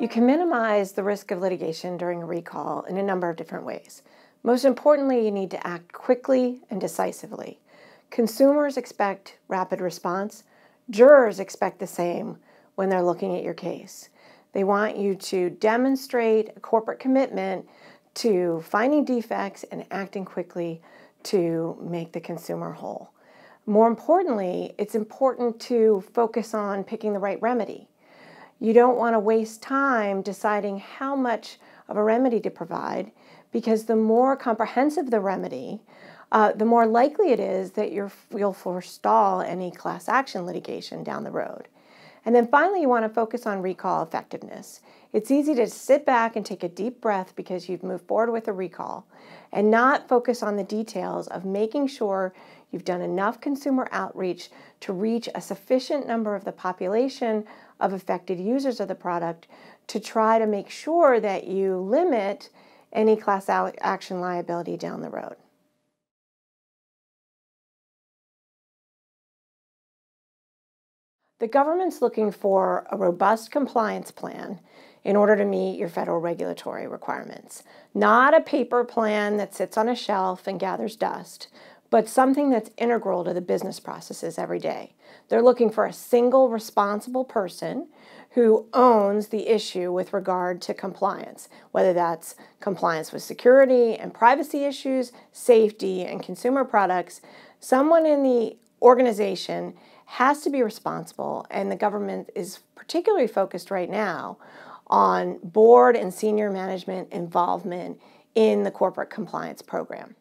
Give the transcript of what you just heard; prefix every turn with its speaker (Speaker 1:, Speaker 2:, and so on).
Speaker 1: You can minimize the risk of litigation during a recall in a number of different ways. Most importantly, you need to act quickly and decisively. Consumers expect rapid response. Jurors expect the same when they're looking at your case. They want you to demonstrate a corporate commitment to finding defects and acting quickly to make the consumer whole. More importantly, it's important to focus on picking the right remedy. You don't want to waste time deciding how much of a remedy to provide, because the more comprehensive the remedy, the more likely it is that you'll forestall any class action litigation down the road. And then finally, you want to focus on recall effectiveness. It's easy to sit back and take a deep breath because you've moved forward with a recall and not focus on the details of making sure you've done enough consumer outreach to reach a sufficient number of the population of affected users of the product to try to make sure that you limit any class action liability down the road. The government's looking for a robust compliance plan in order to meet your federal regulatory requirements. Not a paper plan that sits on a shelf and gathers dust, but something that's integral to the business processes every day. They're looking for a single responsible person who owns the issue with regard to compliance, whether that's compliance with security and privacy issues, safety and consumer products. Someone in the organization has to be responsible, and the government is particularly focused right now on board and senior management involvement in the corporate compliance program.